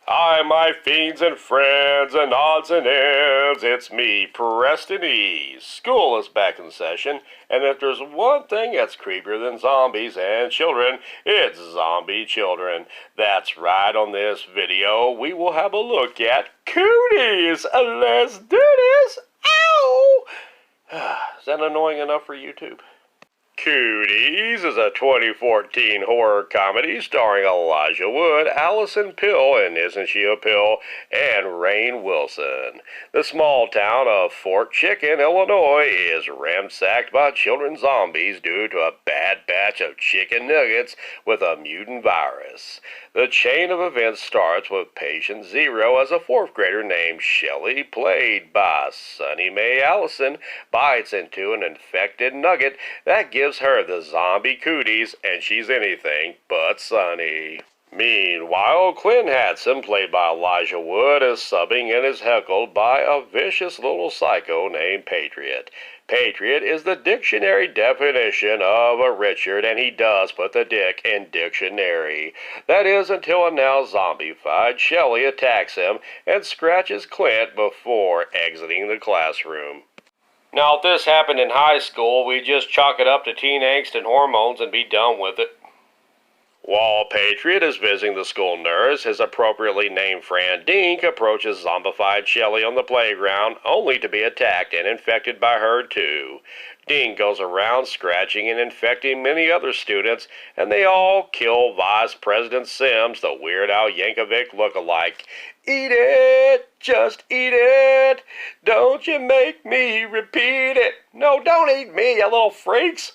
Hi, my fiends and friends and odds and ends. It's me, Preston E. School is back in session, and if there's one thing that's creepier than zombies and children, it's zombie children. That's right, on this video, we will have a look at Cooties. Let's do this. Ow! Is that annoying enough for YouTube? Cooties is a 2014 horror comedy starring Elijah Wood, Allison Pill, and Isn't She a Pill, and Rainn Wilson. The small town of Fort Chicken, Illinois, is ransacked by children zombies due to a bad batch of chicken nuggets with a mutant virus. The chain of events starts with patient zero as a fourth grader named Shelley, played by Sunny Mae Allison, bites into an infected nugget that gives her the zombie cooties, and she's anything but sunny. Meanwhile, Clint Hansen, played by Elijah Wood, is subbing and is heckled by a vicious little psycho named Patriot. Patriot is the dictionary definition of a Richard, and he does put the dick in dictionary. That is, until a now zombified Shelley attacks him and scratches Clint before exiting the classroom. Now, if this happened in high school, we'd just chalk it up to teen angst and hormones and be done with it. While Patriot is visiting the school nurse, his appropriately named friend Dink approaches zombified Shelley on the playground, only to be attacked and infected by her too. Dink goes around scratching and infecting many other students, and they all kill Vice President Sims, the Weird Al Yankovic lookalike. Eat it! Just eat it! Don't you make me repeat it! No, don't eat me, you little freaks!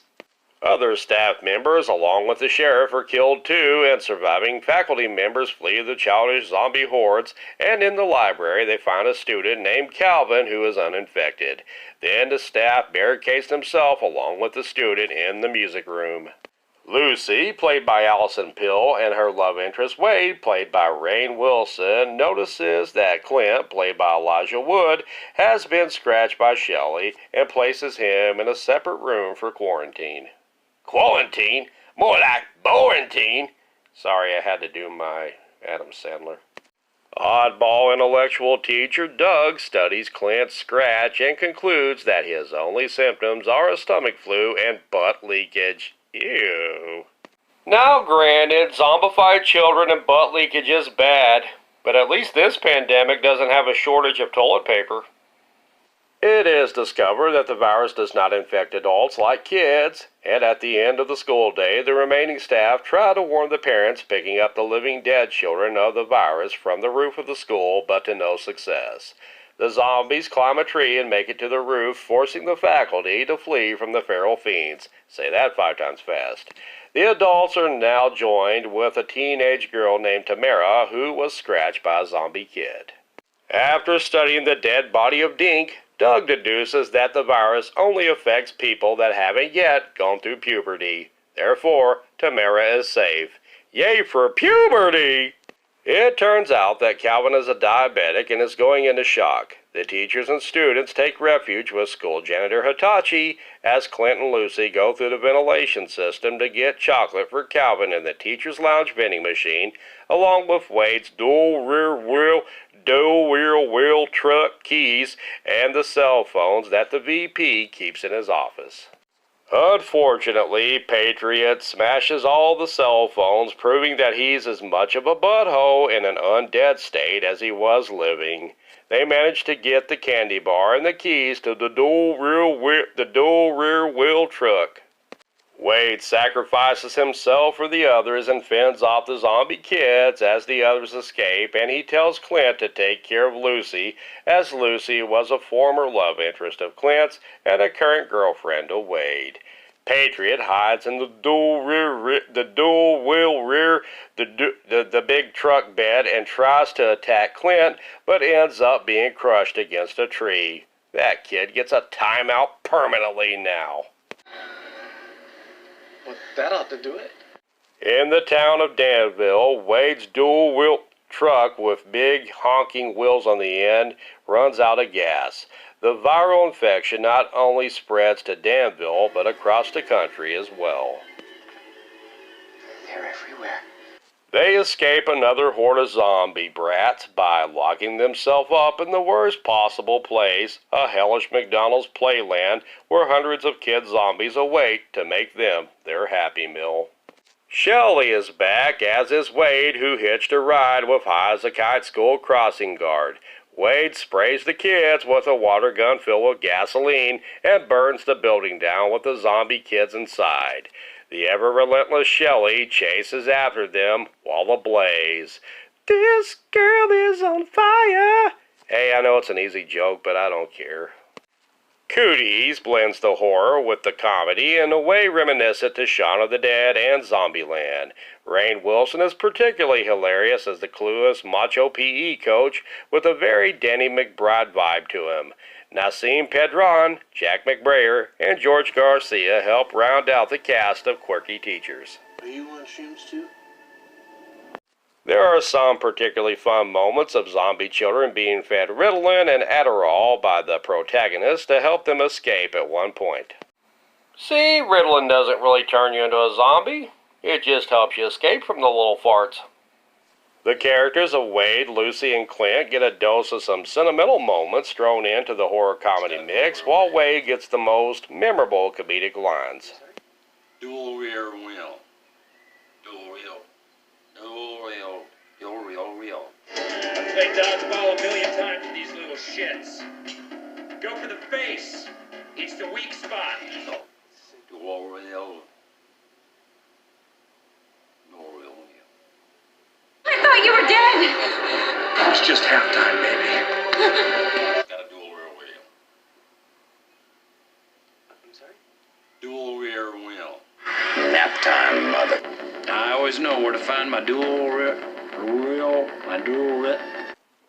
Other staff members, along with the sheriff, are killed too, and surviving faculty members flee the childish zombie hordes, and in the library they find a student named Calvin who is uninfected. Then the staff barricades themselves along with the student in the music room. Lucy, played by Allison Pill, and her love interest Wade, played by Rainn Wilson, notices that Clint, played by Elijah Wood, has been scratched by Shelley and places him in a separate room for quarantine. Quarantine? More like Borantine. Sorry, I had to do my Adam Sandler. Oddball intellectual teacher Doug studies Clint's scratch and concludes that his only symptoms are a stomach flu and butt leakage. Ew. Now granted, zombified children and butt leakage is bad, but at least this pandemic doesn't have a shortage of toilet paper. It is discovered that the virus does not infect adults like kids, and at the end of the school day, the remaining staff try to warn the parents picking up the living dead children of the virus from the roof of the school, but to no success. The zombies climb a tree and make it to the roof, forcing the faculty to flee from the feral fiends. Say that 5 times fast. The adults are now joined with a teenage girl named Tamara, who was scratched by a zombie kid. After studying the dead body of Dink, Doug deduces that the virus only affects people that haven't yet gone through puberty. Therefore, Tamara is safe. Yay for puberty! It turns out that Calvin is a diabetic and is going into shock. The teachers and students take refuge with school janitor Hitachi as Clint and Lucy go through the ventilation system to get chocolate for Calvin in the teacher's lounge vending machine, along with Wade's dual rear wheel truck keys and the cell phones that the VP keeps in his office. Unfortunately, Patriot smashes all the cell phones, proving that he's as much of a butthole in an undead state as he was living. They manage to get the candy bar and the keys to the dual rear wheel truck. Wade sacrifices himself for the others and fends off the zombie kids as the others escape, and he tells Clint to take care of Lucy, as Lucy was a former love interest of Clint's and a current girlfriend of Wade. Patriot hides in the big truck bed and tries to attack Clint, but ends up being crushed against a tree. That kid gets a timeout permanently now. Well, that ought to do it. In the town of Danville, Wade's dual-wheel truck with big honking wheels on the end runs out of gas. The viral infection not only spreads to Danville, but across the country as well. They're everywhere. They escape another horde of zombie brats by locking themselves up in the worst possible place, a hellish McDonald's playland where hundreds of kid zombies await to make them their Happy Meal. Shelley is back, as is Wade, who hitched a ride with High as a Kite School crossing guard. Wade sprays the kids with a water gun filled with gasoline and burns the building down with the zombie kids inside. The ever-relentless Shelley chases after them while ablaze. This girl is on fire! Hey, I know it's an easy joke, but I don't care. Cooties blends the horror with the comedy in a way reminiscent to Shaun of the Dead and Zombieland. Rainn Wilson is particularly hilarious as the clueless macho PE coach with a very Danny McBride vibe to him. Nassim Pedron, Jack McBrayer, and George Garcia help round out the cast of quirky teachers. Do you want shoes too? There are some particularly fun moments of zombie children being fed Ritalin and Adderall by the protagonist to help them escape at one point. See, Ritalin doesn't really turn you into a zombie. It just helps you escape from the little farts. The characters of Wade, Lucy, and Clint get a dose of some sentimental moments thrown into the horror comedy mix, while Wade gets the most memorable comedic lines. Dual rear wheel. Dual wheel. Dual wheel. Dual wheel wheel. I've played dodgeball a million times with these little shits. Go for the face. It's the weak spot. Dual wheel. Dual wheel wheel. I thought you were dead. It's just halftime, baby. Got a dual rear wheel. I'm sorry? Dual rear wheel. Nap time, mother. I always know where to find my dual reel.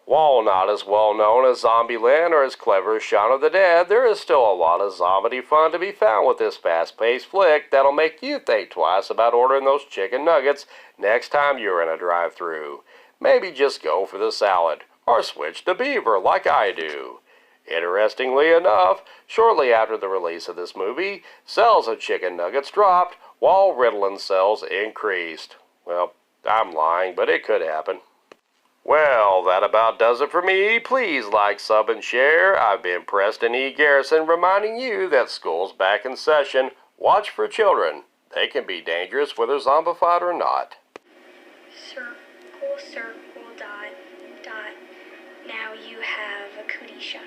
While not as well known as Zombieland or as clever as Shaun of the Dead, there is still a lot of zombie fun to be found with this fast-paced flick that'll make you think twice about ordering those chicken nuggets next time you're in a drive-thru. Maybe just go for the salad, or switch to beaver like I do. Interestingly enough, shortly after the release of this movie, sales of chicken nuggets dropped while Ritalin sales increased. Well, I'm lying, but it could happen. Well, that about does it for me. Please like, sub, and share. I've been Preston E. Garrison reminding you that school's back in session. Watch for children. They can be dangerous whether zombified or not. Circle, circle, dot, dot. Now you have a cootie shot.